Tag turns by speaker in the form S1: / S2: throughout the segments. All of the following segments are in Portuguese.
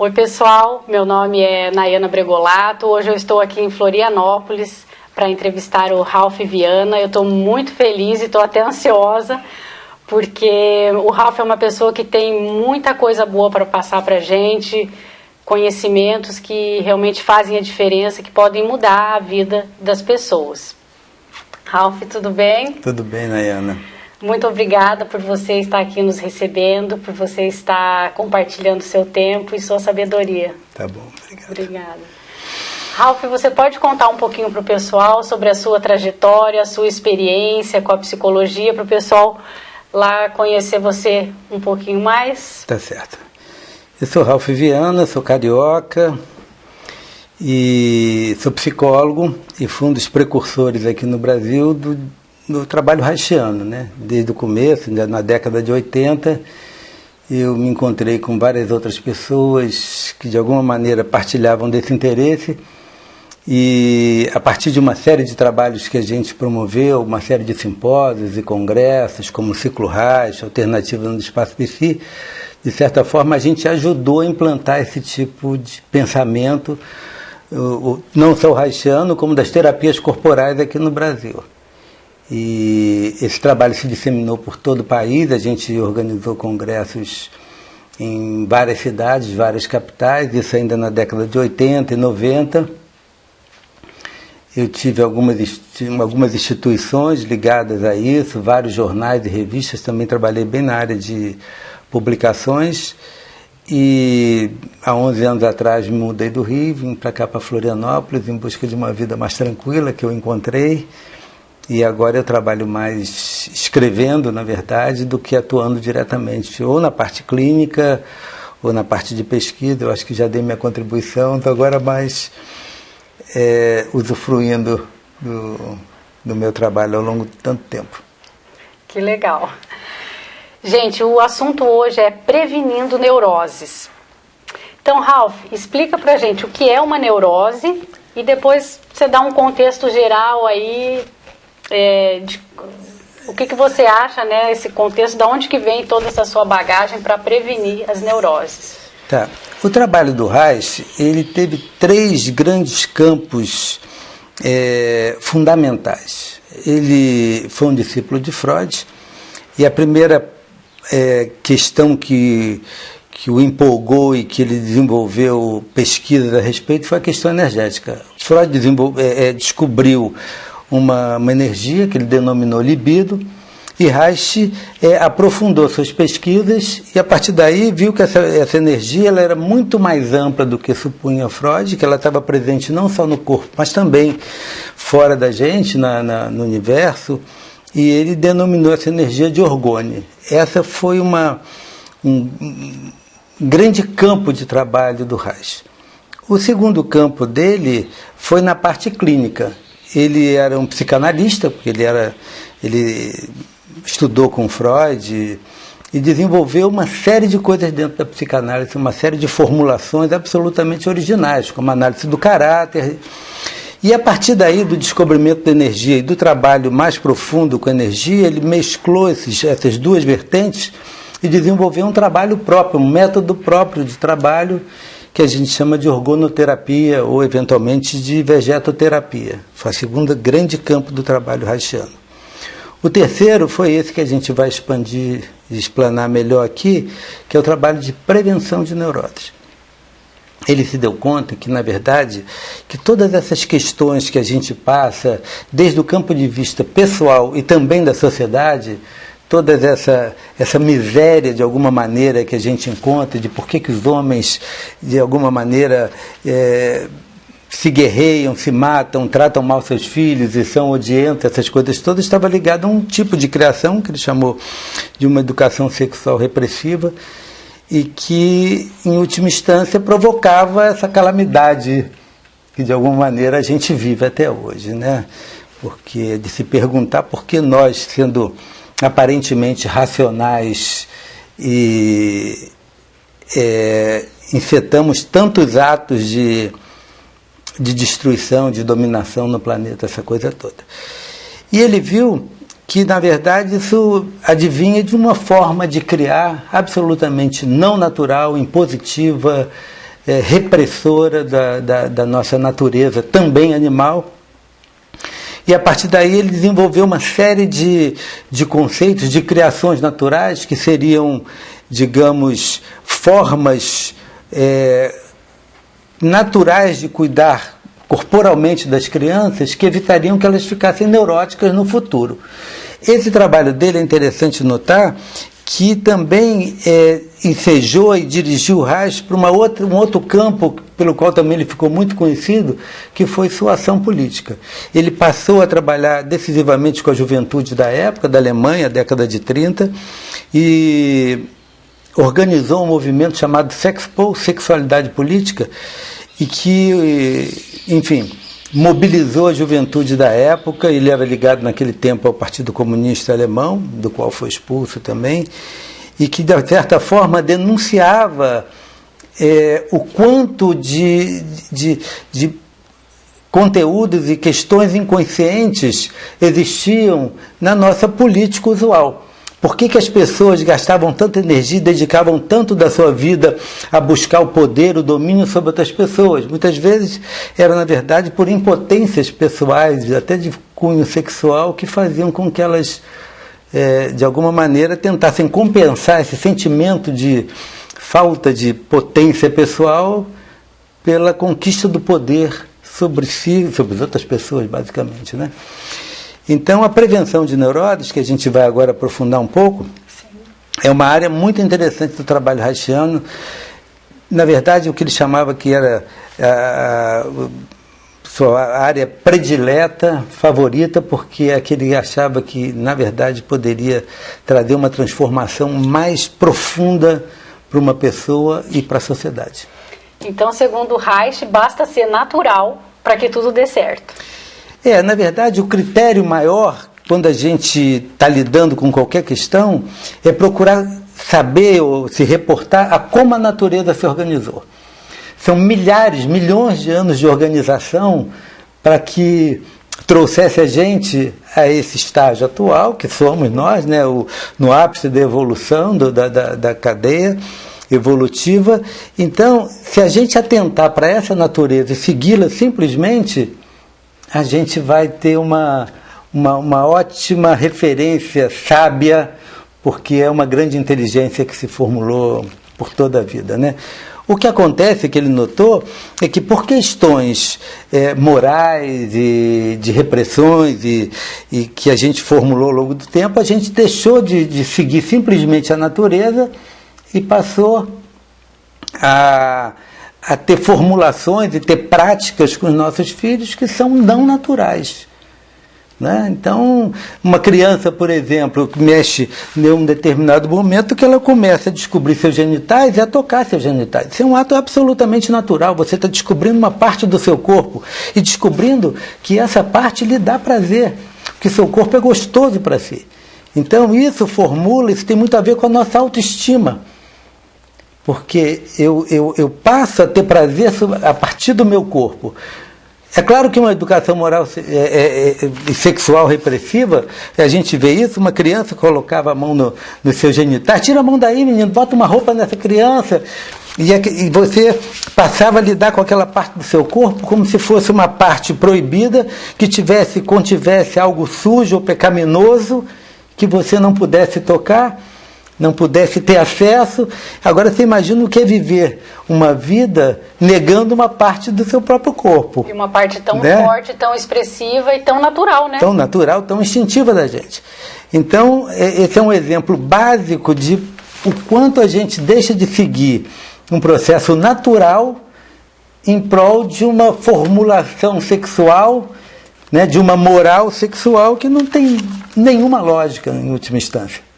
S1: Oi pessoal, meu nome é Nayana Bregolato, hoje eu estou aqui em Florianópolis para entrevistar o Ralph Viana. Eu estou muito feliz e estou até ansiosa, porque o Ralph é uma pessoa que tem muita coisa boa para passar para a gente, conhecimentos que realmente fazem a diferença, que podem mudar a vida das pessoas. Ralph, tudo bem?
S2: Tudo bem, Nayana.
S1: Muito obrigada por você estar aqui nos recebendo, por você estar compartilhando seu tempo e sua sabedoria.
S2: Tá bom, obrigado.
S1: Obrigada. Ralph, você pode contar um pouquinho para o pessoal sobre a sua trajetória, a sua experiência com a psicologia, para o pessoal lá conhecer você um pouquinho mais?
S2: Tá certo. Eu sou Ralph Viana, sou carioca e sou psicólogo e fui um dos precursores aqui no Brasil do trabalho haitiano, né? Desde o começo, na década de 80, eu me encontrei com várias outras pessoas que de alguma maneira partilhavam desse interesse e a partir de uma série de trabalhos que a gente promoveu, uma série de simpósios e congressos, como o Ciclo Reich, Alternativa no Espaço Psi, de certa forma a gente ajudou a implantar esse tipo de pensamento, não só o haitiano, como das terapias corporais aqui no Brasil. E esse trabalho se disseminou por todo o país, a gente organizou congressos em várias cidades, várias capitais, isso ainda na década de 80 e 90. Eu tive algumas instituições ligadas a isso, vários jornais e revistas, também trabalhei bem na área de publicações. E há 11 anos atrás me mudei do Rio, vim para cá, para Florianópolis, em busca de uma vida mais tranquila que eu encontrei. E agora eu trabalho mais escrevendo, na verdade, do que atuando diretamente, ou na parte clínica, ou na parte de pesquisa. Eu acho que já dei minha contribuição, estou agora mais usufruindo do meu trabalho ao longo de tanto tempo.
S1: Que legal. Gente, o assunto hoje é prevenindo neuroses. Então, Ralph, explica pra gente o que é uma neurose e depois você dá um contexto geral aí. O que você acha, né, esse contexto, de onde que vem toda essa sua bagagem para prevenir as neuroses?
S2: Tá. O trabalho do Reich, ele teve 3 grandes campos fundamentais. Ele foi um discípulo de Freud e a primeira questão que o empolgou e que ele desenvolveu pesquisas a respeito foi a questão energética. Freud descobriu uma energia que ele denominou libido, e Reich aprofundou suas pesquisas e a partir daí viu que essa energia ela era muito mais ampla do que supunha Freud, que ela estava presente não só no corpo, mas também fora da gente, no universo, e ele denominou essa energia de orgone. Essa foi um grande campo de trabalho do Reich. O segundo campo dele foi na parte clínica. Ele era um psicanalista, porque ele estudou com Freud e desenvolveu uma série de coisas dentro da psicanálise, uma série de formulações absolutamente originais, como a análise do caráter. E a partir daí, do descobrimento da energia e do trabalho mais profundo com a energia, ele mesclou essas duas vertentes e desenvolveu um trabalho próprio, um método próprio de trabalho, que a gente chama de orgonoterapia ou, eventualmente, de vegetoterapia. Foi o segundo grande campo do trabalho reichiano. O terceiro foi esse que a gente vai expandir e explanar melhor aqui, que é o trabalho de prevenção de neuroses. Ele se deu conta que, na verdade, que todas essas questões que a gente passa, desde o campo de vista pessoal e também da sociedade, toda essa miséria, de alguma maneira, que a gente encontra, de por que os homens, de alguma maneira, se guerreiam, se matam, tratam mal seus filhos e são odientos, essas coisas todas, estava ligado a um tipo de criação, que ele chamou de uma educação sexual repressiva, e que, em última instância, provocava essa calamidade que, de alguma maneira, a gente vive até hoje, né? Porque de se perguntar por que nós, sendo aparentemente racionais e infetamos tantos atos de destruição, de dominação no planeta, essa coisa toda. E ele viu que, na verdade, isso advinha de uma forma de criar absolutamente não natural, impositiva, repressora da nossa natureza, também animal. E a partir daí ele desenvolveu uma série de conceitos, de criações naturais, que seriam, digamos, formas naturais de cuidar corporalmente das crianças, que evitariam que elas ficassem neuróticas no futuro. Esse trabalho dele é interessante notar que também ensejou e dirigiu o Reich para um outro campo pelo qual também ele ficou muito conhecido, que foi sua ação política. Ele passou a trabalhar decisivamente com a juventude da época, da Alemanha, década de 30, e organizou um movimento chamado Sexpol, Sexualidade Política, e que, enfim, mobilizou a juventude da época. Ele era ligado naquele tempo ao Partido Comunista Alemão, do qual foi expulso também, e que, de certa forma, denunciava o quanto de conteúdos e questões inconscientes existiam na nossa política usual. Por que as pessoas gastavam tanta energia e dedicavam tanto da sua vida a buscar o poder, o domínio sobre outras pessoas? Muitas vezes era, na verdade, por impotências pessoais, até de cunho sexual, que faziam com que elas, de alguma maneira, tentassem compensar esse sentimento de falta de potência pessoal pela conquista do poder sobre si, sobre as outras pessoas, basicamente, né? Então, a prevenção de neuroses, que a gente vai agora aprofundar um pouco, é uma área muito interessante do trabalho reichiano. Na verdade, o que ele chamava que era a sua área predileta, favorita, porque é que ele achava que, na verdade, poderia trazer uma transformação mais profunda para uma pessoa e para a sociedade.
S1: Então, segundo Reich, basta ser natural para que tudo dê certo.
S2: Na verdade, o critério maior, quando a gente está lidando com qualquer questão, é procurar saber ou se reportar a como a natureza se organizou. São milhares, milhões de anos de organização para que trouxesse a gente a esse estágio atual, que somos nós, né, no ápice da evolução, da cadeia evolutiva. Então, se a gente atentar para essa natureza e segui-la simplesmente, a gente vai ter uma ótima referência sábia, porque é uma grande inteligência que se formulou por toda a vida, né? O que acontece, que ele notou, é que por questões morais e de repressões e que a gente formulou ao longo do tempo, a gente deixou de seguir simplesmente a natureza e passou a ter formulações e ter práticas com os nossos filhos que são não naturais, né? Então, uma criança, por exemplo, que mexe em um determinado momento, que ela começa a descobrir seus genitais e a tocar seus genitais. Isso é um ato absolutamente natural. Você está descobrindo uma parte do seu corpo e descobrindo que essa parte lhe dá prazer, que seu corpo é gostoso para si. Então, isso tem muito a ver com a nossa autoestima. Porque eu passo a ter prazer a partir do meu corpo. É claro que uma educação moral e sexual repressiva, a gente vê isso, uma criança colocava a mão no seu genital, tira a mão daí, menino, bota uma roupa nessa criança, e você passava a lidar com aquela parte do seu corpo como se fosse uma parte proibida, que contivesse algo sujo ou pecaminoso, que você não pudesse tocar, não pudesse ter acesso. Agora você imagina o que é viver uma vida negando uma parte do seu próprio corpo.
S1: E uma parte tão forte, tão expressiva e tão natural, né?
S2: Tão natural, tão instintiva da gente. Então, esse é um exemplo básico de o quanto a gente deixa de seguir um processo natural em prol de uma formulação sexual, né, de uma moral sexual que não tem nenhuma lógica, em última instância.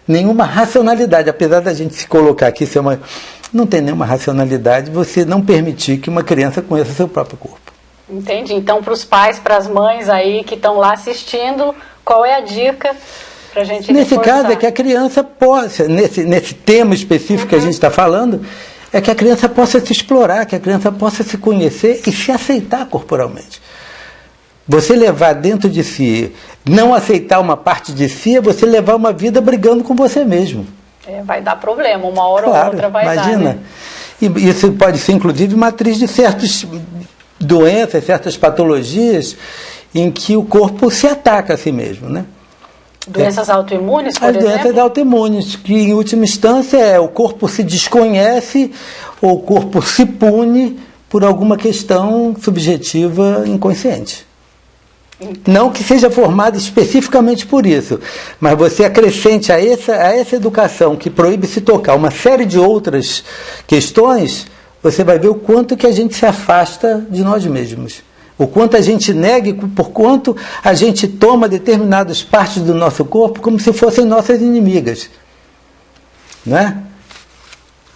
S2: Nenhuma racionalidade, apesar da gente se colocar aqui, não tem nenhuma racionalidade você não permitir que uma criança conheça seu próprio corpo.
S1: Entendi. Então, para os pais, para as mães aí que estão lá assistindo, qual é a dica para a gente
S2: Nesse caso é que a criança possa, nesse tema específico que a gente está falando, é que a criança possa se explorar, que a criança possa se conhecer e se aceitar corporalmente. Você levar dentro de si, não aceitar uma parte de si, é você levar uma vida brigando com você mesmo.
S1: Vai dar problema, uma hora ou outra vai dar. Imagina.
S2: Né? E isso pode ser, inclusive, matriz de certas doenças, certas patologias em que o corpo se ataca a si mesmo, né?
S1: Doenças autoimunes, por exemplo? As
S2: doenças autoimunes, que em última instância o corpo se desconhece ou o corpo se pune por alguma questão subjetiva inconsciente. Não que seja formado especificamente por isso, mas você acrescente a essa educação que proíbe se tocar uma série de outras questões, você vai ver o quanto que a gente se afasta de nós mesmos. O quanto a gente nega, por quanto a gente toma determinadas partes do nosso corpo como se fossem nossas inimigas. Não é?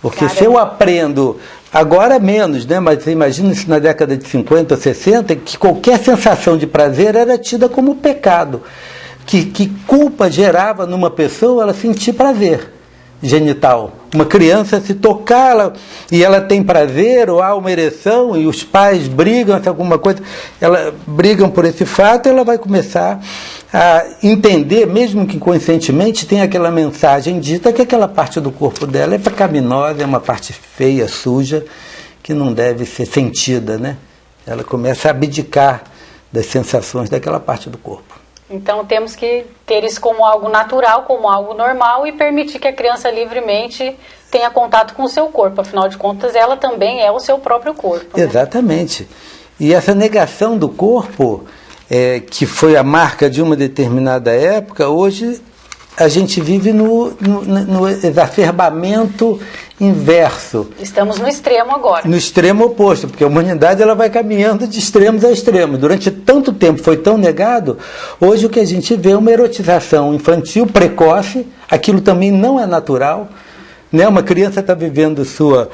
S2: Porque se eu aprendo, agora menos, né? Mas você imagina isso na década de 50, 60, que qualquer sensação de prazer era tida como pecado. Que culpa gerava numa pessoa ela sentir prazer genital. Uma criança se tocar e ela tem prazer ou há uma ereção e os pais brigam, alguma coisa, brigam por esse fato, ela vai começar a entender, mesmo que inconscientemente, tem aquela mensagem dita que aquela parte do corpo dela é pecaminosa, é uma parte feia, suja, que não deve ser sentida, né? Ela começa a abdicar das sensações daquela parte do corpo.
S1: Então temos que ter isso como algo natural, como algo normal e permitir que a criança livremente tenha contato com o seu corpo. Afinal de contas, ela também é o seu próprio corpo. Né?
S2: Exatamente. E essa negação do corpo, que foi a marca de uma determinada época, hoje a gente vive no exacerbamento inverso.
S1: Estamos no extremo agora.
S2: No extremo oposto, porque a humanidade ela vai caminhando de extremos a extremos. Durante tanto tempo foi tão negado, hoje o que a gente vê é uma erotização infantil precoce, aquilo também não é natural. Né? Uma criança está vivendo sua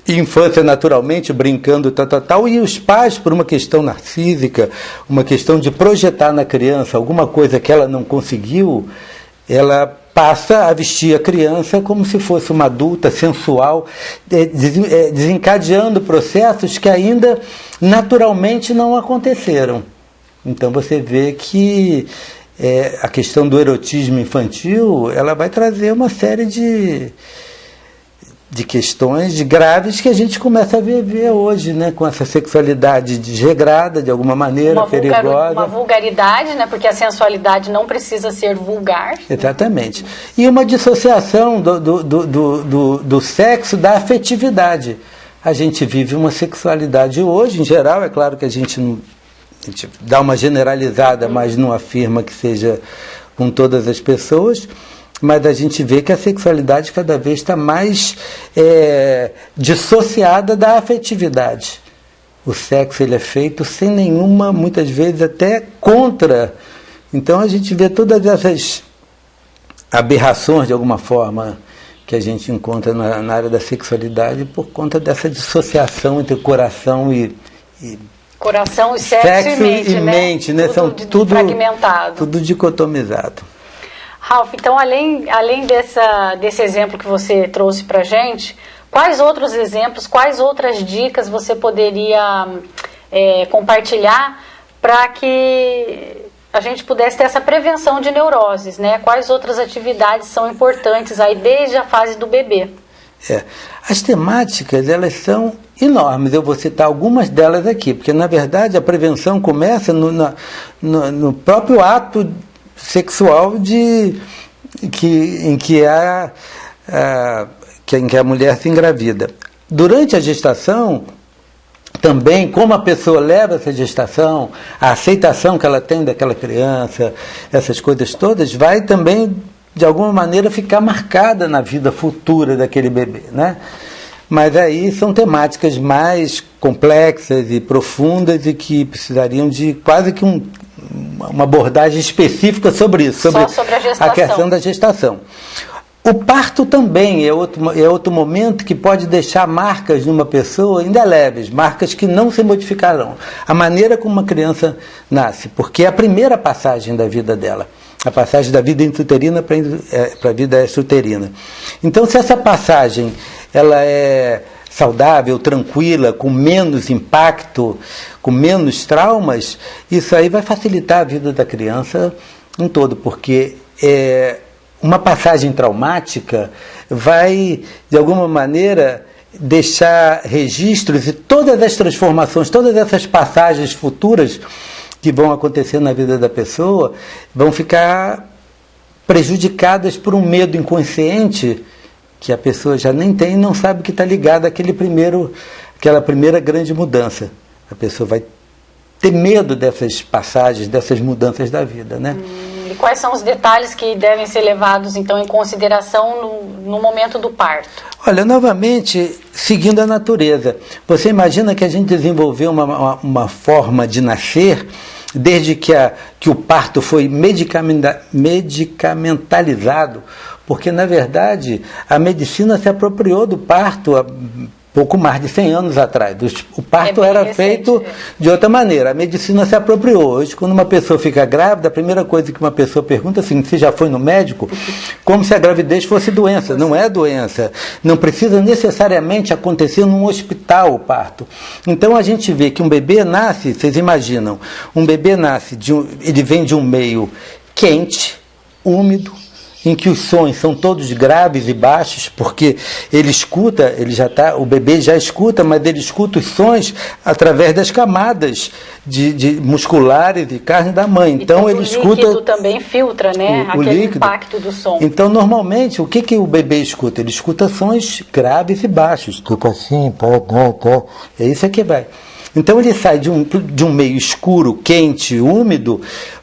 S2: infância naturalmente, brincando, tal, e os pais, por uma questão narcísica, uma questão de projetar na criança alguma coisa que ela não conseguiu, ela passa a vestir a criança como se fosse uma adulta sensual, desencadeando processos que ainda naturalmente não aconteceram. Então você vê que a questão do erotismo infantil, ela vai trazer uma série de questões graves que a gente começa a ver hoje, né? Com essa sexualidade desregrada, de alguma maneira, perigosa.
S1: Uma vulgaridade, né? Porque a sensualidade não precisa ser vulgar.
S2: Exatamente. E uma dissociação do sexo da afetividade. A gente vive uma sexualidade hoje, em geral, é claro que a gente dá uma generalizada, mas não afirma que seja com todas as pessoas. Mas a gente vê que a sexualidade cada vez está mais dissociada da afetividade. O sexo ele é feito sem nenhuma, muitas vezes até contra. Então a gente vê todas essas aberrações, de alguma forma, que a gente encontra na área da sexualidade por conta dessa dissociação entre coração e
S1: coração e sexo e mente,
S2: né? São tudo
S1: fragmentado.
S2: Tudo dicotomizado.
S1: Ralph, então além desse exemplo que você trouxe para a gente, quais outros exemplos, quais outras dicas você poderia compartilhar para que a gente pudesse ter essa prevenção de neuroses, né? Quais outras atividades são importantes aí desde a fase do bebê?
S2: As temáticas, elas são enormes. Eu vou citar algumas delas aqui, porque na verdade a prevenção começa no próprio ato sexual em que a mulher se engravida. Durante a gestação, também, como a pessoa leva essa gestação, a aceitação que ela tem daquela criança, essas coisas todas, vai também, de alguma maneira, ficar marcada na vida futura daquele bebê, né? Mas aí são temáticas mais complexas e profundas e que precisariam de quase que uma abordagem específica sobre isso, sobre
S1: a gestação.
S2: A questão da gestação. O parto também é outro momento que pode deixar marcas numa pessoa indeléveis, marcas que não se modificarão. A maneira como uma criança nasce, porque é a primeira passagem da vida dela, a passagem da vida intrauterina para a vida extrauterina. Então, se essa passagem ela é saudável, tranquila, com menos impacto, com menos traumas, isso aí vai facilitar a vida da criança em todo, porque uma passagem traumática vai, de alguma maneira, deixar registros e todas as transformações, todas essas passagens futuras que vão acontecer na vida da pessoa vão ficar prejudicadas por um medo inconsciente que a pessoa já nem tem e não sabe que está ligado àquela primeira grande mudança. A pessoa vai ter medo dessas passagens, dessas mudanças da vida, né?
S1: E quais são os detalhes que devem ser levados, então, em consideração no momento do parto?
S2: Olha, novamente, seguindo a natureza. Você imagina que a gente desenvolveu uma forma de nascer desde que o parto foi medicamentalizado, porque, na verdade, a medicina se apropriou do parto há pouco mais de 100 anos atrás. O parto era feito de outra maneira. A medicina se apropriou. Hoje, quando uma pessoa fica grávida, a primeira coisa que uma pessoa pergunta é assim: você já foi no médico? Como se a gravidez fosse doença. Não é doença. Não precisa necessariamente acontecer num hospital o parto. Então a gente vê que um bebê nasce, vocês imaginam, um bebê nasce, ele vem de um meio quente, úmido, em que os sons são todos graves e baixos, porque o bebê já escuta, mas ele escuta os sons através das camadas de musculares e carne da mãe. Então ele escuta. O líquido
S1: também filtra, né? Aquele impacto do som.
S2: Então, normalmente, o que o bebê escuta? Ele escuta sons graves e baixos, tipo assim, é isso que vai. Então ele sai de um meio escuro, quente, úmido,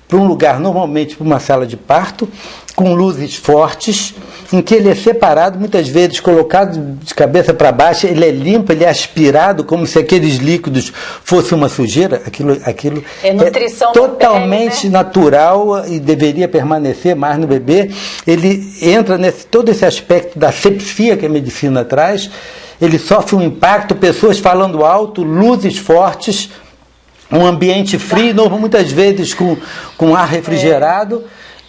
S2: para um lugar, normalmente para uma sala de parto, com luzes fortes, em que ele é separado, muitas vezes colocado de cabeça para baixo, ele é limpo, ele é aspirado, como se aqueles líquidos fossem uma sujeira. Aquilo
S1: é nutrição
S2: totalmente
S1: pele, né?
S2: Natural e deveria permanecer mais no bebê. Ele entra todo esse aspecto da asepsia que a medicina traz, ele sofre um impacto, pessoas falando alto, luzes fortes, um ambiente frio, muitas vezes com ar refrigerado.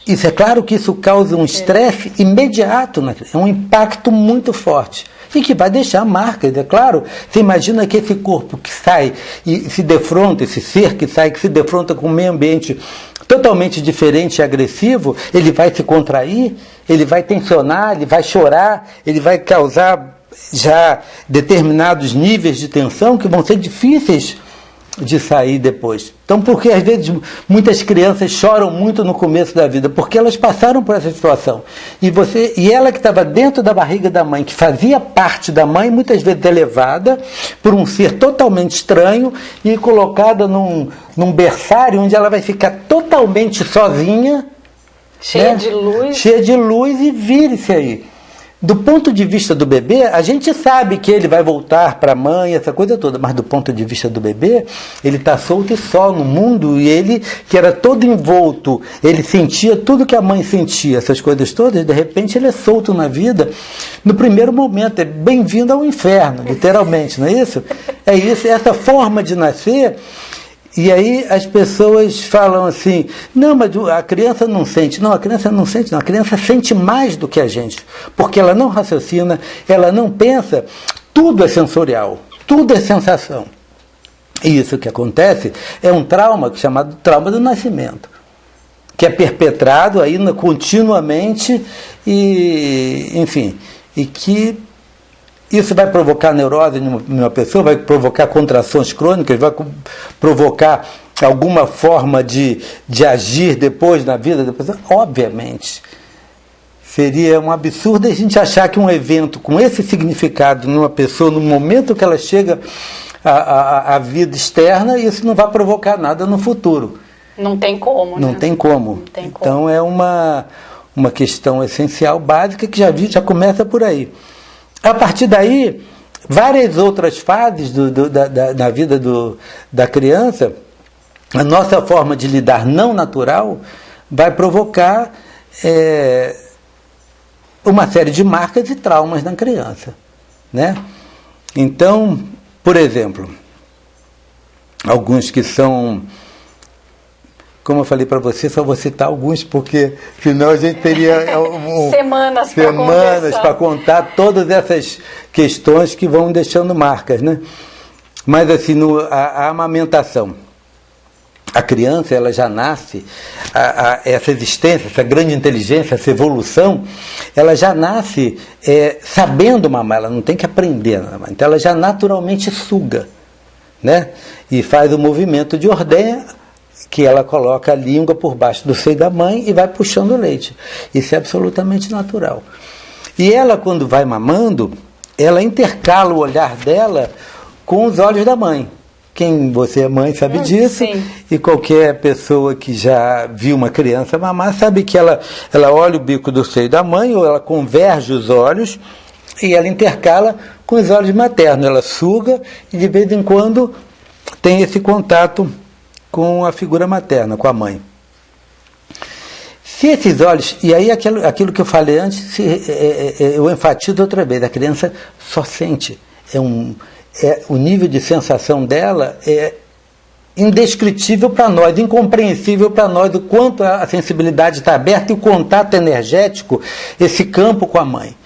S2: Isso é claro que isso causa um estresse imediato, é um impacto muito forte e que vai deixar marcas, é claro. Você imagina que esse corpo que sai e se defronta, esse ser que sai, que se defronta com um meio ambiente totalmente diferente e agressivo, ele vai se contrair, ele vai tensionar, ele vai chorar, ele vai causar já determinados níveis de tensão que vão ser difíceis de sair depois. Então, porque às vezes muitas crianças choram muito no começo da vida, porque elas passaram por essa situação. E ela que estava dentro da barriga da mãe, que fazia parte da mãe, muitas vezes é levada por um ser totalmente estranho e colocada num berçário onde ela vai ficar totalmente sozinha,
S1: cheia de luz.
S2: Cheia de luz, e vire-se aí. Do ponto de vista do bebê, a gente sabe que ele vai voltar para a mãe, essa coisa toda, mas do ponto de vista do bebê, ele está solto e só no mundo, e ele, que era todo envolto, ele sentia tudo que a mãe sentia, essas coisas todas, de repente ele é solto na vida, no primeiro momento, é bem-vindo ao inferno, literalmente, não é isso? É isso, essa forma de nascer. E aí as pessoas falam assim: não, mas a criança não sente. Não, a criança não sente, não. A criança sente mais do que a gente, porque ela não raciocina, ela não pensa. Tudo é sensorial, tudo é sensação. E isso que acontece é um trauma chamado trauma do nascimento, que é perpetrado ainda continuamente e, enfim, e que isso vai provocar neurose em uma pessoa, vai provocar contrações crônicas, vai provocar alguma forma de agir depois na vida da pessoa? Obviamente. Seria um absurdo a gente achar que um evento com esse significado numa pessoa, no momento que ela chega à vida externa, isso não vai provocar nada no futuro.
S1: Não tem como, né?
S2: Não tem como.
S1: Não tem como.
S2: Então é uma questão essencial, básica, que já começa por aí. A partir daí, várias outras fases da vida da criança, a nossa forma de lidar não natural vai provocar uma série de marcas e traumas na criança, né? Então, por exemplo, alguns que são, como eu falei para você, só vou citar alguns, porque senão a gente teria
S1: semanas
S2: para contar todas essas questões que vão deixando marcas, né? Mas assim, a amamentação. a criança, ela já nasce, essa existência, essa grande inteligência, essa evolução, ela já nasce sabendo mamar, ela não tem que aprender a mamar. Então ela já naturalmente suga, né? E faz o movimento de ordenha, que ela coloca a língua por baixo do seio da mãe e vai puxando o leite. Isso é absolutamente natural. E ela, quando vai mamando, ela intercala o olhar dela com os olhos da mãe. Quem você é mãe sabe disso,
S1: sim.
S2: E qualquer pessoa que já viu uma criança mamar sabe que ela olha o bico do seio da mãe, ou ela converge os olhos e ela intercala com os olhos maternos. Ela suga e de vez em quando tem esse contato com a figura materna, com a mãe. Se esses olhos, e aí aquilo que eu falei antes, eu enfatizo outra vez, a criança só sente, o nível de sensação dela é indescritível para nós, incompreensível para nós, o quanto a sensibilidade está aberta e o contato energético, esse campo com a mãe.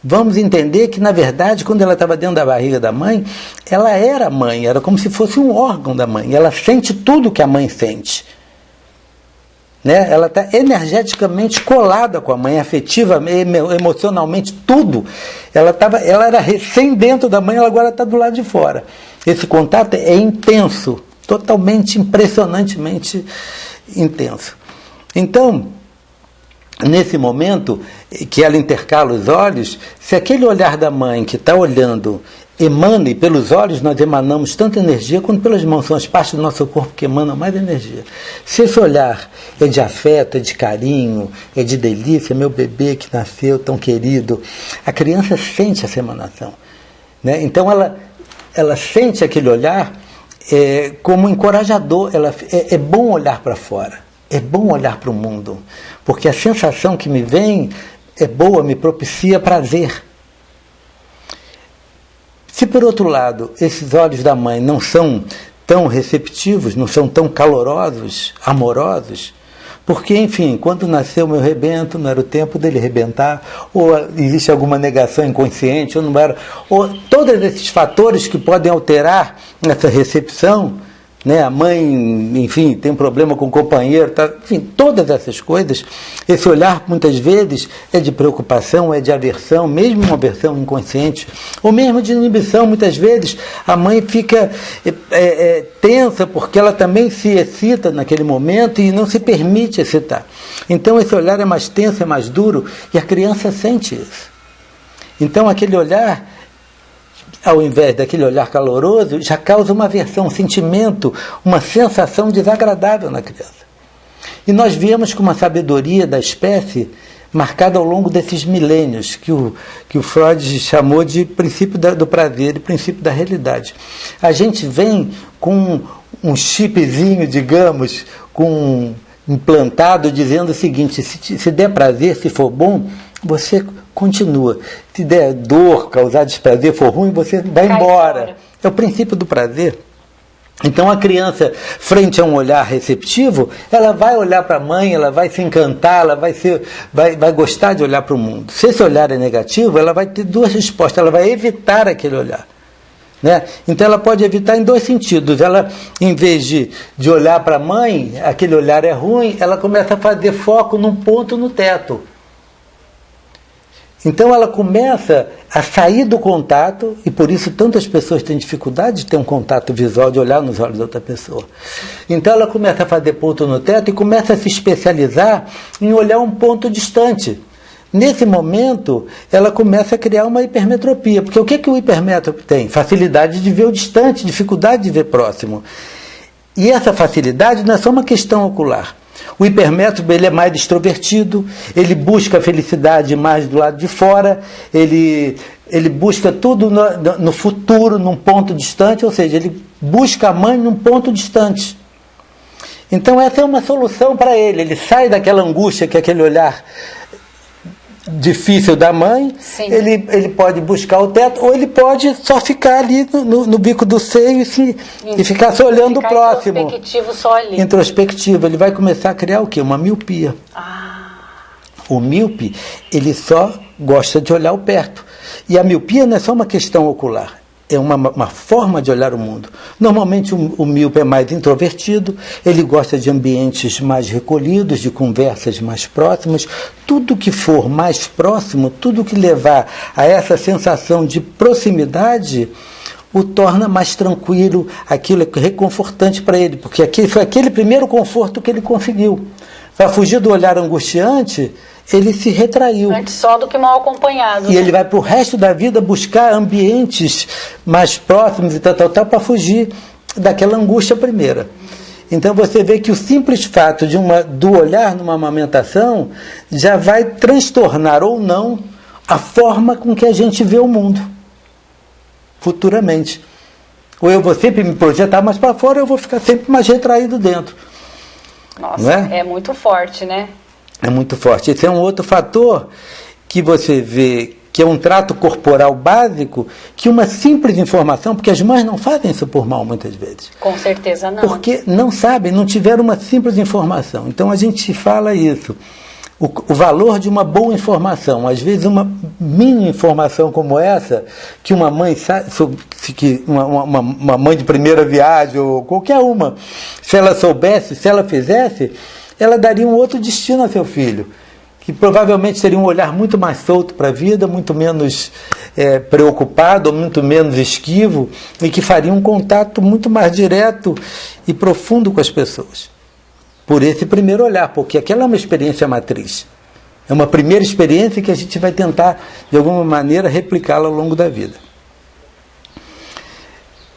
S2: Vamos entender que, na verdade, quando ela estava dentro da barriga da mãe, ela era mãe, era como se fosse um órgão da mãe, ela sente tudo que a mãe sente. Né? Ela está energeticamente colada com a mãe, afetiva, emocionalmente, tudo. Ela era recém dentro da mãe, ela agora está do lado de fora. Esse contato é intenso, totalmente, impressionantemente intenso. Então, nesse momento que ela intercala os olhos, se aquele olhar da mãe que está olhando emana, e pelos olhos nós emanamos tanta energia, quanto pelas mãos, são as partes do nosso corpo que emanam mais energia. Se esse olhar é de afeto, é de carinho, é de delícia, meu bebê que nasceu tão querido, a criança sente essa emanação. Né? Então ela sente aquele olhar como encorajador, é bom olhar para fora, é bom olhar para o mundo, porque a sensação que me vem é boa, me propicia prazer. Se, por outro lado, esses olhos da mãe não são tão receptivos, não são tão calorosos, amorosos, porque, enfim, quando nasceu meu rebento, não era o tempo dele rebentar, ou existe alguma negação inconsciente, ou não era, ou todos esses fatores que podem alterar essa recepção, né? A mãe, enfim, tem um problema com o companheiro, tá? Enfim, todas essas coisas, esse olhar muitas vezes é de preocupação, é de aversão, mesmo uma aversão inconsciente, ou mesmo de inibição. Muitas vezes a mãe fica tensa porque ela também se excita naquele momento e não se permite excitar. Então esse olhar é mais tenso, é mais duro, e a criança sente isso. Então aquele olhar, ao invés daquele olhar caloroso, já causa uma aversão, um sentimento, uma sensação desagradável na criança. E nós viemos com uma sabedoria da espécie marcada ao longo desses milênios, que o Freud chamou de princípio do prazer e princípio da realidade. A gente vem com um chipzinho, digamos, implantado, dizendo o seguinte: se der prazer, se for bom, você continua. Se der dor, causar desprazer, for ruim, você vai embora. É o princípio do prazer. Então a criança, frente a um olhar receptivo, ela vai olhar para a mãe, ela vai se encantar, ela vai gostar de olhar para o mundo. Se esse olhar é negativo, ela vai ter duas respostas, ela vai evitar aquele olhar. Né? Então ela pode evitar em dois sentidos. Ela, em vez de olhar para a mãe, aquele olhar é ruim, ela começa a fazer foco num ponto no teto. Então ela começa a sair do contato, e por isso tantas pessoas têm dificuldade de ter um contato visual, de olhar nos olhos da outra pessoa. Então ela começa a fazer ponto no teto e começa a se especializar em olhar um ponto distante. Nesse momento, ela começa a criar uma hipermetropia, porque o que o hipermétrope tem? Facilidade de ver o distante, dificuldade de ver próximo. E essa facilidade não é só uma questão ocular. O hipermétrope, ele é mais extrovertido, ele busca a felicidade mais do lado de fora, ele busca tudo no futuro, num ponto distante, ou seja, ele busca a mãe num ponto distante. Então essa é uma solução para ele sai daquela angústia que é aquele olhar difícil da mãe, ele pode buscar o teto, ou ele pode só ficar ali no bico do seio e ficar só olhando o próximo.
S1: Introspectivo só ali.
S2: Introspectivo. Ele vai começar a criar o quê? Uma miopia. O míope, ele só gosta de olhar o perto. E a miopia não é só uma questão ocular. é uma forma de olhar o mundo. Normalmente o míope é mais introvertido, ele gosta de ambientes mais recolhidos, de conversas mais próximas. Tudo que for mais próximo, tudo que levar a essa sensação de proximidade, o torna mais tranquilo, aquilo é reconfortante para ele, porque foi aquele primeiro conforto que ele conseguiu. Para fugir do olhar angustiante, ele se retraiu.
S1: Antes só do que mal acompanhado.
S2: E ele vai para o resto da vida buscar ambientes mais próximos e tal, para fugir daquela angústia primeira. Então você vê que o simples fato do olhar numa amamentação já vai transtornar ou não a forma com que a gente vê o mundo futuramente. Ou eu vou sempre me projetar mais para fora, ou eu vou ficar sempre mais retraído dentro.
S1: Nossa, é muito forte, né?
S2: É muito forte. Esse é um outro fator que você vê que é um trato corporal básico, que uma simples informação, porque as mães não fazem isso por mal muitas vezes.
S1: Com certeza não.
S2: Porque não sabem, não tiveram uma simples informação. Então a gente fala isso. O valor de uma boa informação. Às vezes uma mini informação como essa, que uma mãe uma mãe de primeira viagem, ou qualquer uma, se ela soubesse, se ela fizesse, ela daria um outro destino a seu filho, que provavelmente seria um olhar muito mais solto para a vida, muito menos preocupado, muito menos esquivo, e que faria um contato muito mais direto e profundo com as pessoas. Por esse primeiro olhar, porque aquela é uma experiência matriz. É uma primeira experiência que a gente vai tentar, de alguma maneira, replicá-la ao longo da vida.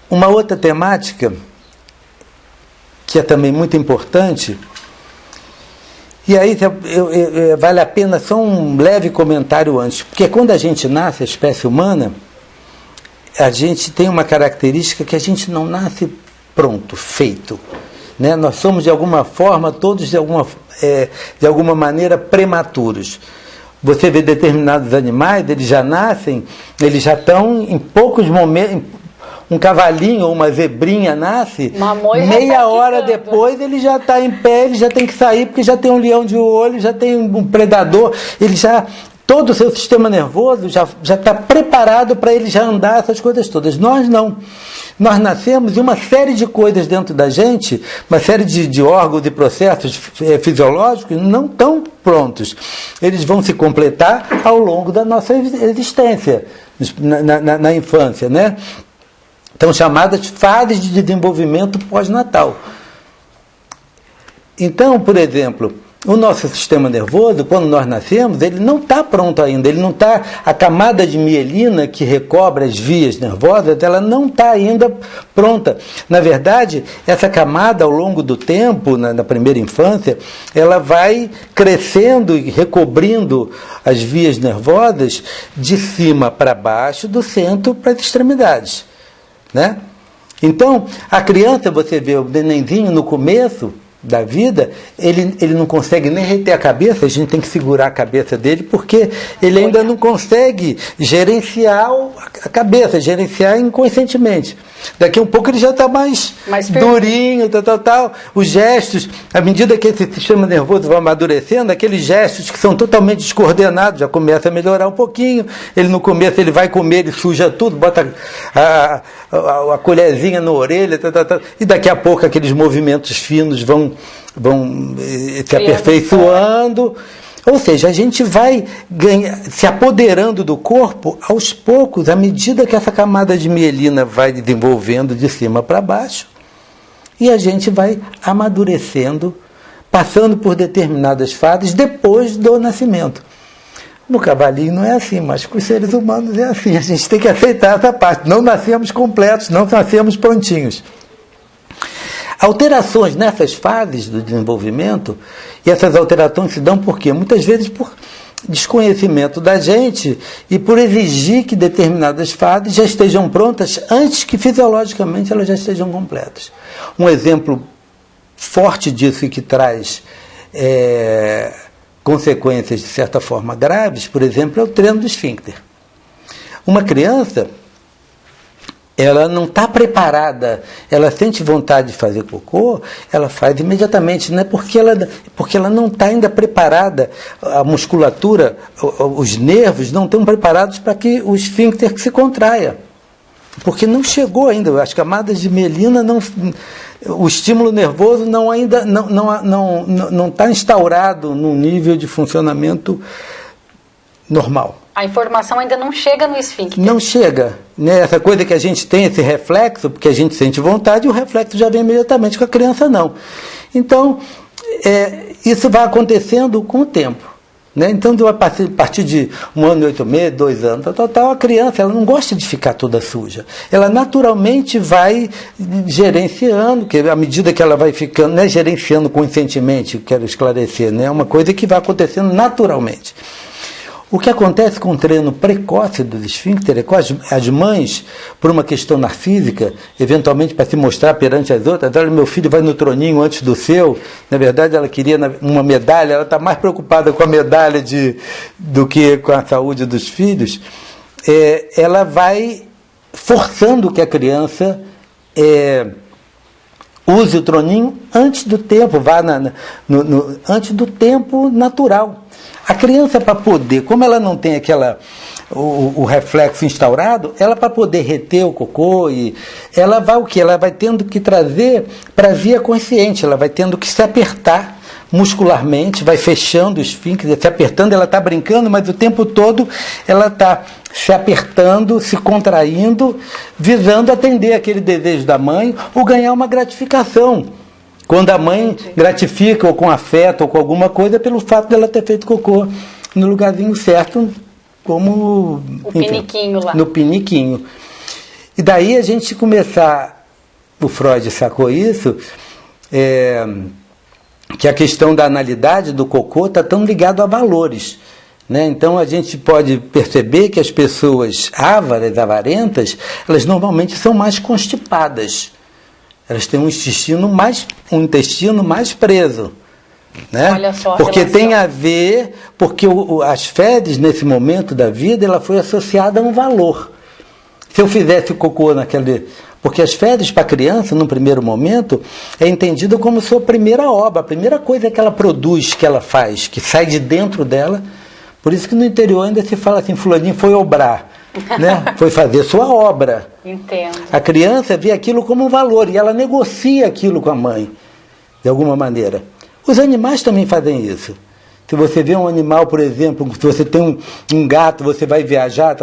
S2: Uma outra temática, que é também muito importante, e aí vale a pena só um leve comentário antes, porque quando a gente nasce, a espécie humana, a gente tem uma característica que a gente não nasce pronto, feito. Né? Nós somos, de alguma forma, todos de alguma maneira prematuros. Você vê determinados animais, eles já nascem, eles já estão em poucos momentos. Um cavalinho ou uma zebrinha nasce, meia hora depois ele já está em pé, ele já tem que sair porque já tem um leão de olho, já tem um predador, todo o seu sistema nervoso já está preparado para ele já andar essas coisas todas. Nós não. Nós nascemos e uma série de coisas dentro da gente, uma série de órgãos e processos fisiológicos não estão prontos. Eles vão se completar ao longo da nossa existência, na infância, né? Estão chamadas fases de desenvolvimento pós-natal. Então, por exemplo, o nosso sistema nervoso, quando nós nascemos, ele não está pronto ainda, a camada de mielina que recobre as vias nervosas, ela não está ainda pronta. Na verdade, essa camada, ao longo do tempo, na primeira infância, ela vai crescendo e recobrindo as vias nervosas de cima para baixo, do centro para as extremidades. Né? Então, a criança, você vê o nenenzinho no começo da vida, ele não consegue nem reter a cabeça, a gente tem que segurar a cabeça dele, porque ele ainda não consegue gerenciar a cabeça, gerenciar inconscientemente. Daqui a um pouco ele já está mais durinho, tal. Os gestos, à medida que esse sistema nervoso vai amadurecendo, aqueles gestos que são totalmente descoordenados, já começa a melhorar um pouquinho. Ele no começo ele vai comer, ele suja tudo, bota a colherzinha na orelha, tal. E daqui a pouco aqueles movimentos finos vão se aperfeiçoando. Ou seja, a gente vai se apoderando do corpo aos poucos, à medida que essa camada de mielina vai desenvolvendo de cima para baixo, e a gente vai amadurecendo, passando por determinadas fases depois do nascimento. No cavalinho não é assim, mas com os seres humanos é assim. A gente tem que aceitar essa parte. Não nascemos completos, não nascemos prontinhos. Alterações nessas fases do desenvolvimento, e essas alterações se dão por quê? Muitas vezes por desconhecimento da gente e por exigir que determinadas fases já estejam prontas antes que fisiologicamente elas já estejam completas. Um exemplo forte disso e que traz consequências de certa forma graves, por exemplo, é o treino do esfíncter. Uma criança, ela não está preparada, ela sente vontade de fazer cocô, ela faz imediatamente, não é porque ela não está ainda preparada, a musculatura, os nervos não estão preparados para que o esfíncter se contraia. porque não chegou ainda, as camadas de mielina, não, o estímulo nervoso não está instaurado num nível de funcionamento normal.
S1: A informação ainda não chega no esfíncter.
S2: Não chega, né? Essa coisa que a gente tem, esse reflexo, porque a gente sente vontade, e o reflexo já vem imediatamente, com a criança não. Então, isso vai acontecendo com o tempo. Né? Então, a partir de 1 ano e 8 meses, 2 anos, a criança ela não gosta de ficar toda suja. Ela naturalmente vai gerenciando, que à medida que ela vai ficando, não é gerenciando conscientemente, quero esclarecer, né? É uma coisa que vai acontecendo naturalmente. O que acontece com o treino precoce do esfíncter é que as mães, por uma questão narcísica, eventualmente para se mostrar perante as outras, olha, meu filho vai no troninho antes do seu, na verdade ela queria uma medalha, ela está mais preocupada com a medalha do que com a saúde dos filhos, ela vai forçando que a criança use o troninho antes do tempo, antes do tempo natural. A criança, para poder, como ela não tem o reflexo instaurado, ela para poder reter o cocô, ela vai o quê? Ela vai tendo que trazer para a via consciente, ela vai tendo que se apertar muscularmente, vai fechando o esfíncter, se apertando, ela está brincando, mas o tempo todo ela está se apertando, se contraindo, visando atender aquele desejo da mãe ou ganhar uma gratificação. Quando a mãe gratifica, ou com afeto, ou com alguma coisa, pelo fato dela ter feito cocô no lugarzinho certo, como...
S1: O piniquinho lá.
S2: No piniquinho. E daí a gente começar, o Freud sacou isso, que a questão da analidade do cocô está tão ligado a valores. Né? Então a gente pode perceber que as pessoas ávaras, avarentas, elas normalmente são mais constipadas. Elas têm um intestino mais preso. Né?
S1: Olha só,
S2: porque tem a ver, porque as fezes, nesse momento da vida, ela foi associada a um valor. Se eu fizesse cocô naquele... Porque as fezes para a criança, no primeiro momento, é entendido como sua primeira obra, a primeira coisa que ela produz, que ela faz, que sai de dentro dela. Por isso que no interior ainda se fala assim, fulaninho foi obrar. Né? Foi fazer sua obra.
S1: Entendo.
S2: A criança vê aquilo como um valor e ela negocia aquilo com a mãe, de alguma maneira. Os animais também fazem isso. Se você vê um animal, por exemplo, se você tem um gato, você vai viajar,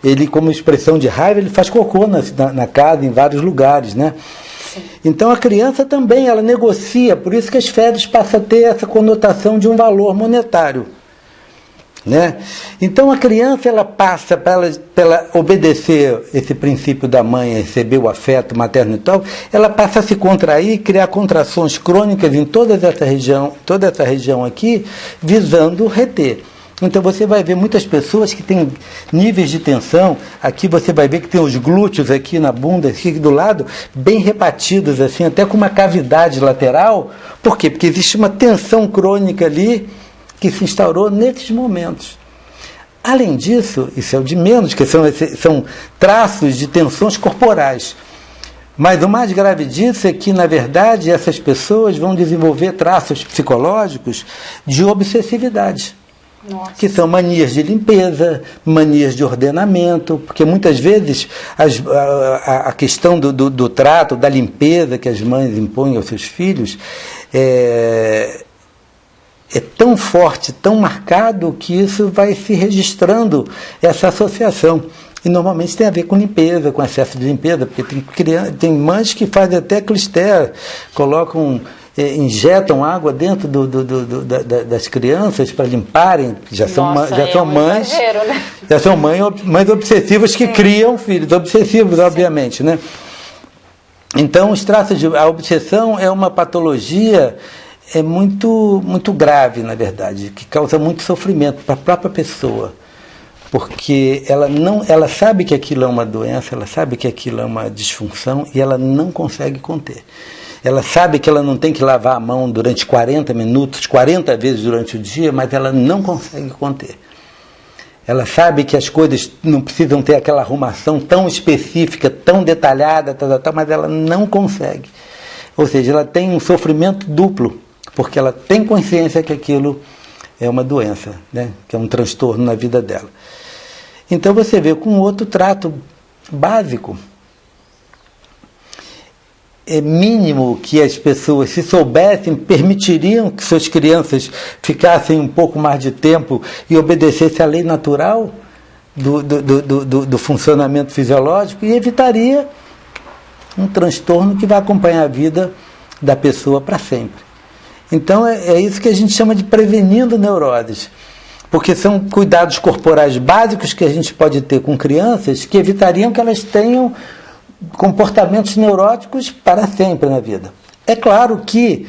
S2: ele, como expressão de raiva, ele faz cocô na casa, em vários lugares, né?
S1: Sim.
S2: Então a criança também, ela negocia, por isso que as fezes passam a ter essa conotação de um valor monetário. Né? Então a criança ela passa para ela obedecer esse princípio da mãe, receber o afeto materno e tal, ela passa a se contrair, criar contrações crônicas em toda essa região aqui, visando reter. Então você vai ver muitas pessoas que têm níveis de tensão, aqui você vai ver que tem os glúteos aqui na bunda, aqui do lado, bem repatidos assim, até com uma cavidade lateral. Por quê? Porque existe uma tensão crônica ali, que se instaurou nesses momentos. Além disso, isso é o de menos, que são traços de tensões corporais. Mas o mais grave disso é que, na verdade, essas pessoas vão desenvolver traços psicológicos de obsessividade.
S1: Nossa.
S2: Que são manias de limpeza, manias de ordenamento, porque muitas vezes a questão do trato, da limpeza que as mães impõem aos seus filhos é tão forte, tão marcado, que isso vai se registrando, essa associação. E normalmente tem a ver com limpeza, com excesso de limpeza, porque tem mães que fazem até clister, injetam água dentro das crianças para limparem, já são mães,
S1: exagero, né?
S2: Já são mães obsessivas que criam filhos obsessivos, obviamente, né? Então, a obsessão é uma patologia muito, muito grave, na verdade, que causa muito sofrimento para a própria pessoa, porque ela sabe que aquilo é uma doença, ela sabe que aquilo é uma disfunção e ela não consegue conter. Ela sabe que ela não tem que lavar a mão durante 40 minutos, 40 vezes durante o dia, mas ela não consegue conter. Ela sabe que as coisas não precisam ter aquela arrumação tão específica, tão detalhada, mas ela não consegue. Ou seja, ela tem um sofrimento duplo, porque ela tem consciência que aquilo é uma doença, né? Que é um transtorno na vida dela. Então você vê com outro trato básico, mínimo que as pessoas, se soubessem, permitiriam que suas crianças ficassem um pouco mais de tempo e obedecessem à lei natural do funcionamento fisiológico, e evitaria um transtorno que vai acompanhar a vida da pessoa para sempre. Então é isso que a gente chama de prevenindo neuroses, porque são cuidados corporais básicos que a gente pode ter com crianças que evitariam que elas tenham comportamentos neuróticos para sempre na vida. É claro que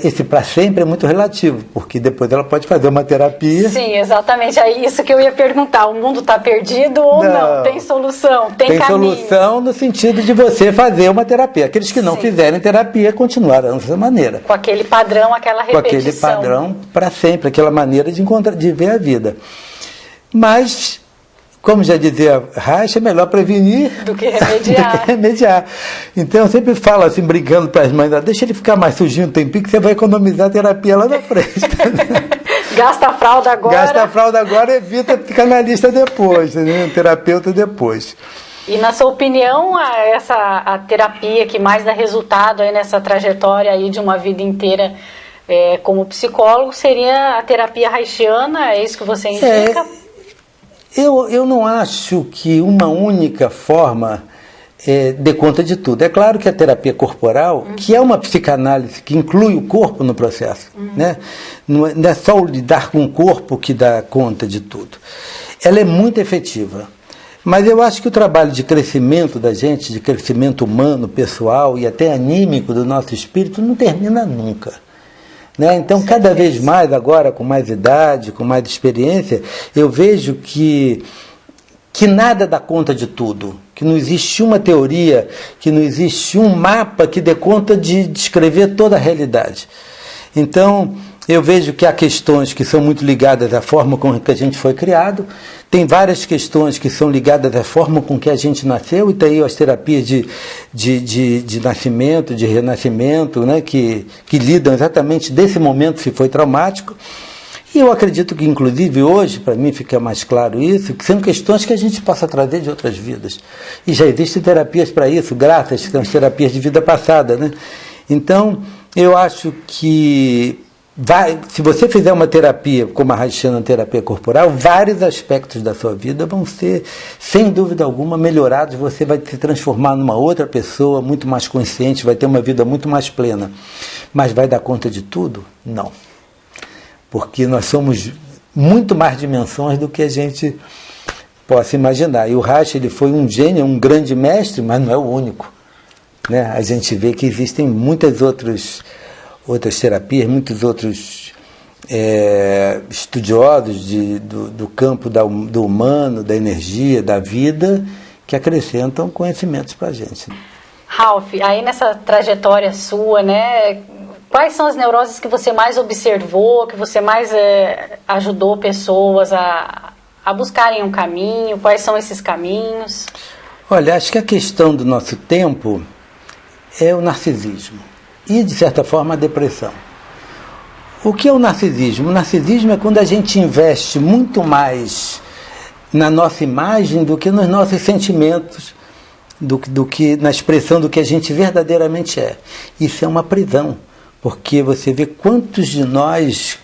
S2: esse para sempre é muito relativo, porque depois ela pode fazer uma terapia.
S1: Sim, exatamente. É isso que eu ia perguntar. O mundo está perdido ou não? Tem solução? Tem caminho?
S2: Tem solução no sentido de você fazer uma terapia. Aqueles que não fizerem terapia continuarão dessa maneira.
S1: Com aquele padrão, aquela repetição.
S2: Com aquele padrão para sempre, aquela maneira de ver a vida. Mas, como já dizia Reich, é melhor prevenir
S1: do que remediar.
S2: do que remediar. Então eu sempre falo assim, brincando para as mães, deixa ele ficar mais sujinho um tempinho que você vai economizar a terapia lá na frente.
S1: Gasta a fralda agora.
S2: Gasta a fralda agora, evita ficar na lista depois, né? Terapeuta depois.
S1: E na sua opinião, a terapia que mais dá resultado aí nessa trajetória aí de uma vida inteira como psicólogo seria a terapia reichiana? É isso que você indica?
S2: Eu não acho que uma única forma dê conta de tudo. É claro que a terapia corporal, que é uma psicanálise que inclui o corpo no processo, né? Não é só o lidar com o corpo que dá conta de tudo. Ela é muito efetiva. Mas eu acho que o trabalho de crescimento da gente, de crescimento humano, pessoal e até anímico do nosso espírito, não termina nunca. Né? Então, cada vez mais, agora com mais idade, com mais experiência, eu vejo que nada dá conta de tudo, que não existe uma teoria, que não existe um mapa que dê conta de descrever toda a realidade. Então, eu vejo que há questões que são muito ligadas à forma com que a gente foi criado, tem várias questões que são ligadas à forma com que a gente nasceu, e tem aí as terapias de nascimento, de renascimento, né, que lidam exatamente desse momento se foi traumático. E eu acredito que, inclusive, hoje, para mim fica mais claro isso, que são questões que a gente possa trazer de outras vidas. E já existem terapias para isso, graças, que são as terapias de vida passada, né? Então, eu acho que se você fizer uma terapia, como a reichiana terapia corporal, vários aspectos da sua vida vão ser, sem dúvida alguma, melhorados. Você vai se transformar numa outra pessoa, muito mais consciente, vai ter uma vida muito mais plena. Mas vai dar conta de tudo? Não. Porque nós somos muito mais dimensões do que a gente possa imaginar. E o Reich, ele foi um gênio, um grande mestre, mas não é o único. Né? A gente vê que existem muitas outras terapias, muitos outros estudiosos do campo do humano, da energia, da vida, que acrescentam conhecimentos para a gente.
S1: Ralph, aí nessa trajetória sua, né, quais são as neuroses que você mais observou, que você mais ajudou pessoas a buscarem um caminho? Quais são esses caminhos?
S2: Olha, acho que a questão do nosso tempo é o narcisismo. E, de certa forma, a depressão. O que é o narcisismo? O narcisismo é quando a gente investe muito mais na nossa imagem do que nos nossos sentimentos, do que na expressão do que a gente verdadeiramente é. Isso é uma prisão, porque você vê quantos de nós,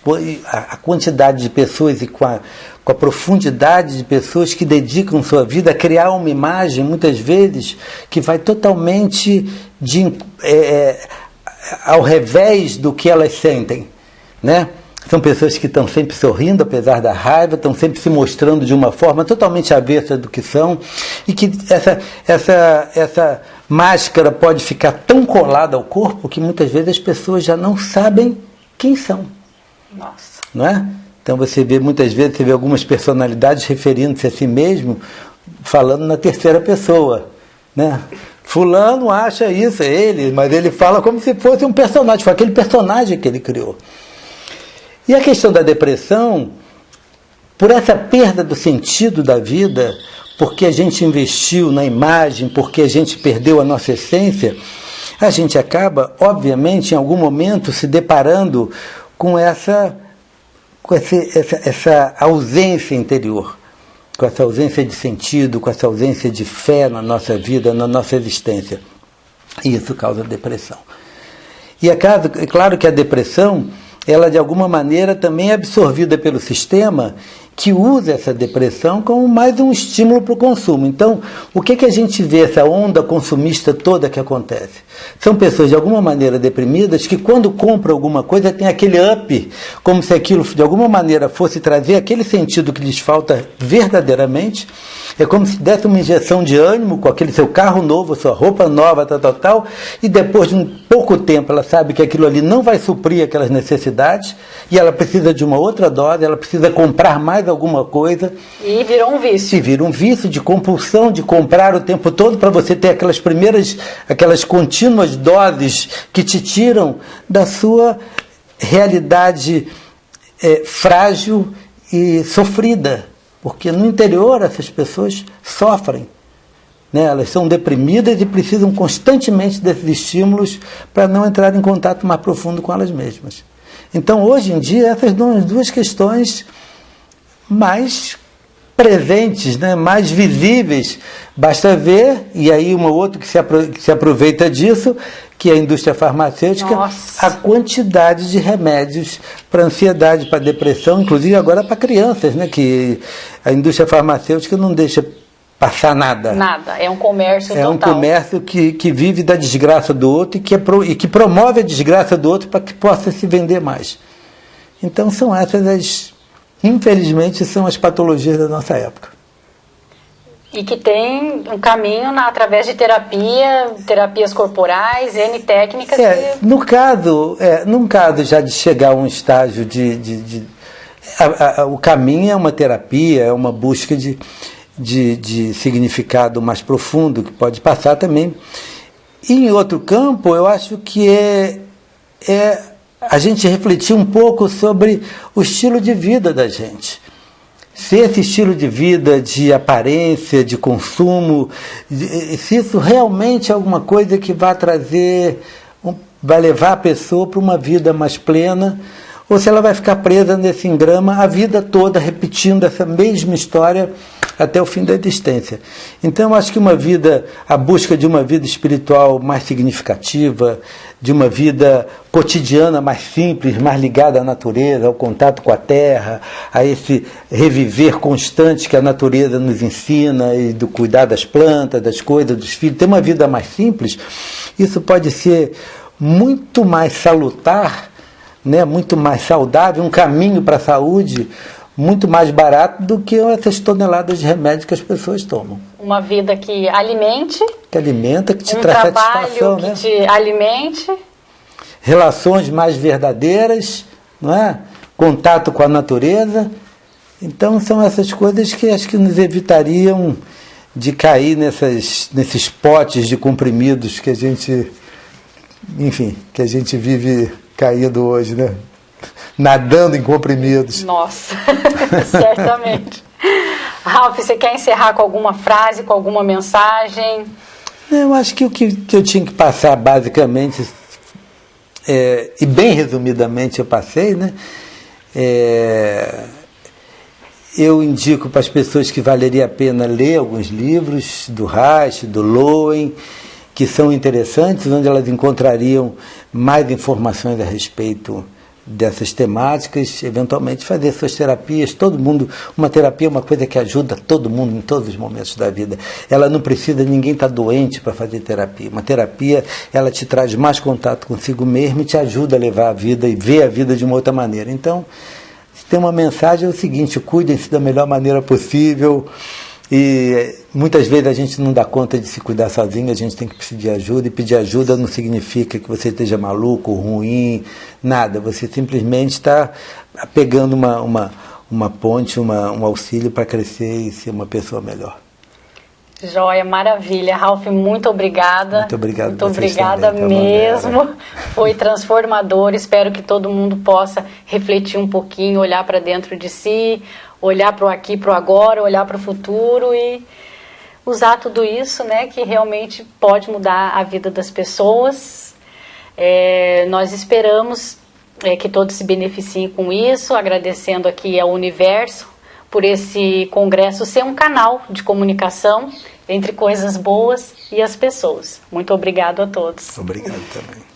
S2: a quantidade de pessoas e com a profundidade de pessoas que dedicam sua vida a criar uma imagem, muitas vezes, que vai totalmente ao revés do que elas sentem, né? São pessoas que estão sempre sorrindo, apesar da raiva, estão sempre se mostrando de uma forma totalmente avessa do que são, e que essa máscara pode ficar tão colada ao corpo que muitas vezes as pessoas já não sabem quem são.
S1: Nossa.
S2: Não é? Então você vê, muitas vezes, algumas personalidades referindo-se a si mesmo, falando na terceira pessoa, né? Fulano acha isso, é ele, mas ele fala como se fosse um personagem, foi aquele personagem que ele criou. E a questão da depressão, por essa perda do sentido da vida, porque a gente investiu na imagem, porque a gente perdeu a nossa essência, a gente acaba, obviamente, em algum momento, se deparando com essa ausência interior. com essa ausência de sentido, com essa ausência de fé na nossa vida, na nossa existência. E isso causa depressão. E é claro que a depressão, ela de alguma maneira também é absorvida pelo sistema, que usa essa depressão como mais um estímulo para o consumo. Então, o que a gente vê, essa onda consumista toda que acontece? São pessoas de alguma maneira deprimidas que quando compram alguma coisa tem aquele up, como se aquilo de alguma maneira fosse trazer aquele sentido que lhes falta verdadeiramente. É como se desse uma injeção de ânimo com aquele seu carro novo, sua roupa nova, tal, e depois de um pouco tempo ela sabe que aquilo ali não vai suprir aquelas necessidades e ela precisa de uma outra dose, ela precisa comprar mais alguma coisa.
S1: E virou um vício.
S2: E vira um vício de compulsão, de comprar o tempo todo para você ter aquelas contínuas doses que te tiram da sua realidade frágil e sofrida. Porque no interior essas pessoas sofrem, né? Elas são deprimidas e precisam constantemente desses estímulos para não entrar em contato mais profundo com elas mesmas. Então, hoje em dia, essas são as duas questões mais presentes, né? Mais visíveis. Basta ver, e aí uma outra que se aproveita disso, que é a indústria farmacêutica. Nossa. A quantidade de remédios para ansiedade, para depressão, inclusive agora para crianças, né? Que a indústria farmacêutica não deixa passar nada.
S1: Nada, é um comércio total.
S2: É um comércio que vive da desgraça do outro e que promove a desgraça do outro para que possa se vender mais. Então são essas infelizmente, são as patologias da nossa época.
S1: E que tem um caminho através de terapias corporais, N técnicas.
S2: No caso já de chegar a um estágio o caminho é uma terapia, é uma busca de significado mais profundo, que pode passar também. E em outro campo, eu acho que é a gente refletir um pouco sobre o estilo de vida da gente. Se esse estilo de vida de aparência, de consumo, se isso realmente é alguma coisa que vai levar a pessoa para uma vida mais plena, ou se ela vai ficar presa nesse engrama a vida toda, repetindo essa mesma história até o fim da existência. Então, eu acho que a busca de uma vida espiritual mais significativa, de uma vida cotidiana mais simples, mais ligada à natureza, ao contato com a terra, a esse reviver constante que a natureza nos ensina, e do cuidar das plantas, das coisas, dos filhos, ter uma vida mais simples, isso pode ser muito mais salutar, né, muito mais saudável, um caminho para a saúde muito mais barato do que essas toneladas de remédio que as pessoas tomam.
S1: Uma vida que alimente.
S2: Que alimenta, que te traz satisfação.
S1: Um trabalho que te alimente.
S2: Relações mais verdadeiras, não é? Contato com a natureza. Então são essas coisas que acho que nos evitariam de cair nesses potes de comprimidos que a gente vive caído hoje, né? Nadando em comprimidos.
S1: Nossa, certamente. Ralph, você quer encerrar com alguma frase, com alguma mensagem?
S2: Eu acho que o que eu tinha que passar basicamente, e bem resumidamente eu passei, né? Eu indico para as pessoas que valeria a pena ler alguns livros do Reich, do Lowen, que são interessantes, onde elas encontrariam mais informações a respeito dessas temáticas, eventualmente fazer suas terapias. Todo mundo, uma terapia é uma coisa que ajuda todo mundo em todos os momentos da vida. Ela não precisa, ninguém está doente para fazer terapia. Uma terapia, ela te traz mais contato consigo mesmo e te ajuda a levar a vida e ver a vida de uma outra maneira. Então, se tem uma mensagem, é o seguinte: cuidem-se da melhor maneira possível. E muitas vezes a gente não dá conta de se cuidar sozinho, a gente tem que pedir ajuda, e pedir ajuda não significa que você esteja maluco, ruim, nada. Você simplesmente está pegando uma ponte, um auxílio para crescer e ser uma pessoa melhor.
S1: Joia, maravilha. Ralph, muito obrigada.
S2: Muito obrigado.
S1: Muito obrigada mesmo. Foi transformador. Espero que todo mundo possa refletir um pouquinho, olhar para dentro de si, olhar para o aqui, para o agora, olhar para o futuro e usar tudo isso, né, que realmente pode mudar a vida das pessoas. Nós esperamos que todos se beneficiem com isso, agradecendo aqui ao universo por esse congresso ser um canal de comunicação entre coisas boas e as pessoas. Muito obrigado a todos.
S2: Obrigado também.